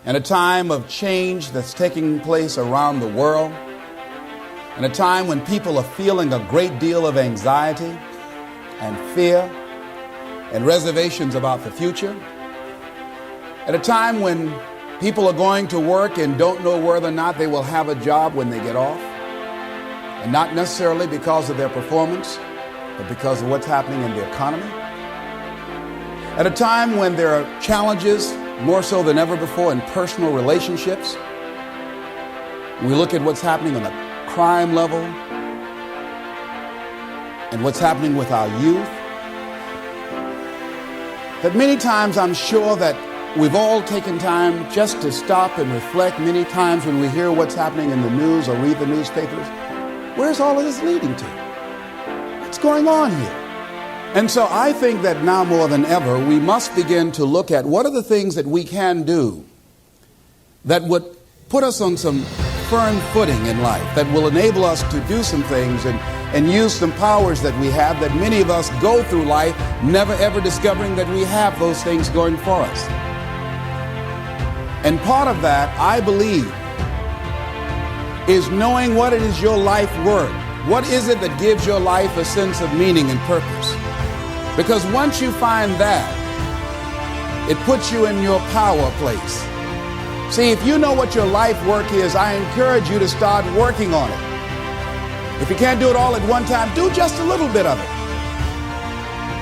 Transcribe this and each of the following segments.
in a time of change that's taking place around the world, in a time when people are feeling a great deal of anxiety and fear and reservations about the future, at a time when people are going to work and don't know whether or not they will have a job when they get off, and not necessarily because of their performance, but because of what's happening in the economy. At a time when there are challenges, more so than ever before, in personal relationships. We look at what's happening on the crime level and what's happening with our youth. That many times I'm sure that we've all taken time just to stop and reflect many times when we hear what's happening in the news or read the newspapers. Where's all of this leading to? What's going on here? And so I think that now more than ever, we must begin to look at what are the things that we can do that would put us on some firm footing in life, that will enable us to do some things and use some powers that we have, that many of us go through life never ever discovering that we have those things going for us. And part of that, I believe, is knowing what it is your life worth. What is it that gives your life a sense of meaning and purpose? Because once you find that, it puts you in your power place. See, if you know what your life work is, I encourage you to start working on it. If you can't do it all at one time, do just a little bit of it.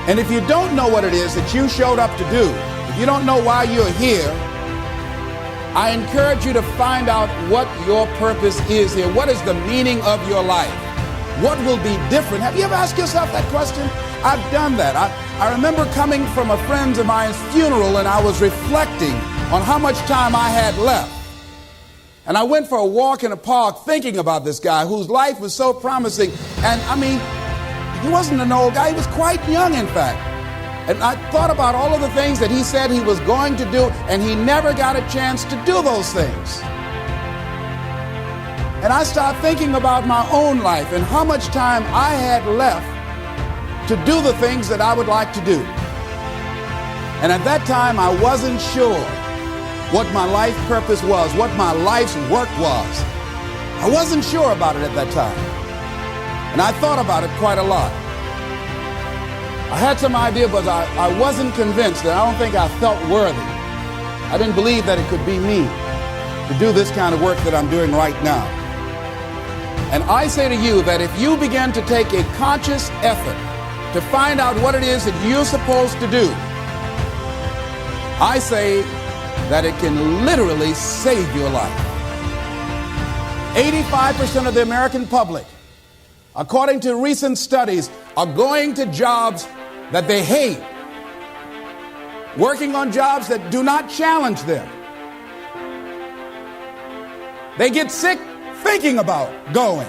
And if you don't know what it is that you showed up to do, if you don't know why you're here, I encourage you to find out what your purpose is here. What is the meaning of your life? What will be different? Have you ever asked yourself that question? I've done that. I remember coming from a friend of mine's funeral, and I was reflecting on how much time I had left. And I went for a walk in a park thinking about this guy whose life was so promising. And I mean, he wasn't an old guy. He was quite young, in fact. And I thought about all of the things that he said he was going to do, and he never got a chance to do those things. And I started thinking about my own life and how much time I had left to do the things that I would like to do. And at that time, I wasn't sure what my life purpose was, what my life's work was. I wasn't sure about it at that time. And I thought about it quite a lot. I had some idea, but I wasn't convinced, and I don't think I felt worthy. I didn't believe that it could be me to do this kind of work that I'm doing right now. And I say to you that if you begin to take a conscious effort to find out what it is that you're supposed to do, I say that it can literally save your life. 85% of the American public, according to recent studies, are going to jobs that they hate, working on jobs that do not challenge them. They get sick thinking about going.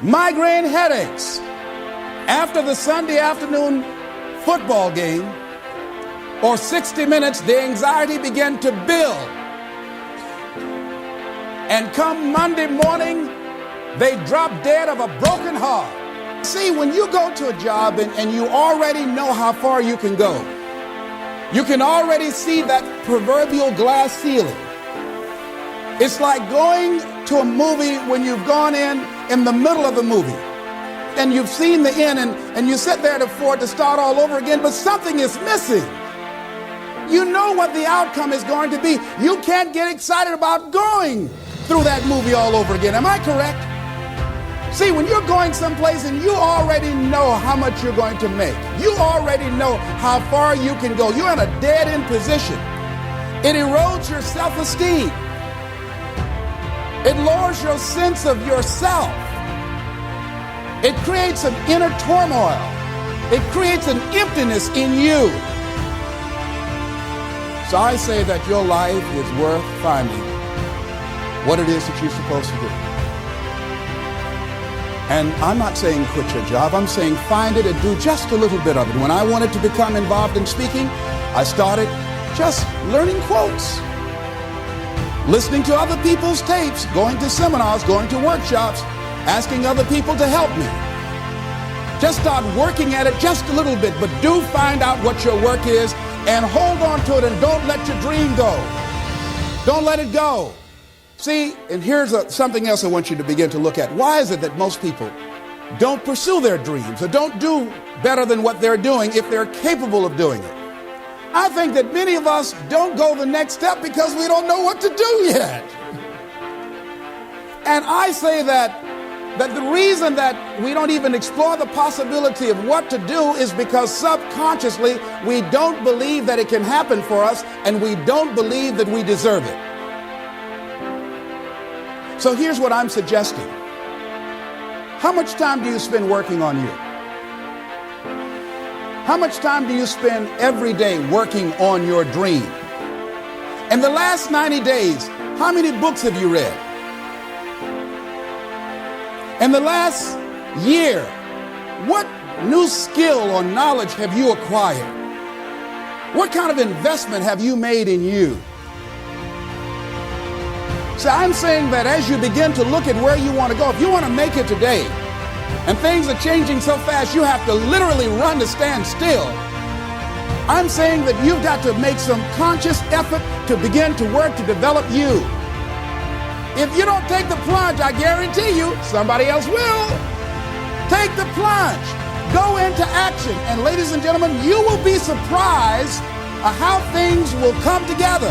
Migraine headaches after the Sunday afternoon football game or 60 minutes, the anxiety began to build. And come Monday morning, they drop dead of a broken heart. See, when you go to a job and you already know how far you can go, you can already see that proverbial glass ceiling. It's like going to a movie when you've gone in the middle of the movie and you've seen the end and you sit there for it to start all over again, but something is missing. You know what the outcome is going to be. You can't get excited about going through that movie all over again. Am I correct? See, when you're going someplace and you already know how much you're going to make, you already know how far you can go, you're in a dead-end position. It erodes your self-esteem. It lowers your sense of yourself. It creates an inner turmoil. It creates an emptiness in you. So I say that your life is worth finding what it is that you're supposed to do. And I'm not saying quit your job. I'm saying find it and do just a little bit of it. When I wanted to become involved in speaking, I started just learning quotes, listening to other people's tapes, going to seminars, going to workshops, asking other people to help me. Just start working at it just a little bit, but do find out what your work is and hold on to it and don't let your dream go. Don't let it go. See, and here's something else I want you to begin to look at. Why is it that most people don't pursue their dreams or don't do better than what they're doing if they're capable of doing it? I think that many of us don't go the next step because we don't know what to do yet. And I say that the reason that we don't even explore the possibility of what to do is because subconsciously we don't believe that it can happen for us, and we don't believe that we deserve it. So here's what I'm suggesting. How much time do you spend working on you? How much time do you spend every day working on your dream? In the last 90 days, how many books have you read? In the last year, what new skill or knowledge have you acquired? What kind of investment have you made in you? So I'm saying that as you begin to look at where you want to go, if you want to make it today, and things are changing so fast, you have to literally run to stand still. I'm saying that you've got to make some conscious effort to begin to work to develop you. If you don't take the plunge, I guarantee you, somebody else will. Take the plunge. Go into action. And ladies and gentlemen, you will be surprised at how things will come together.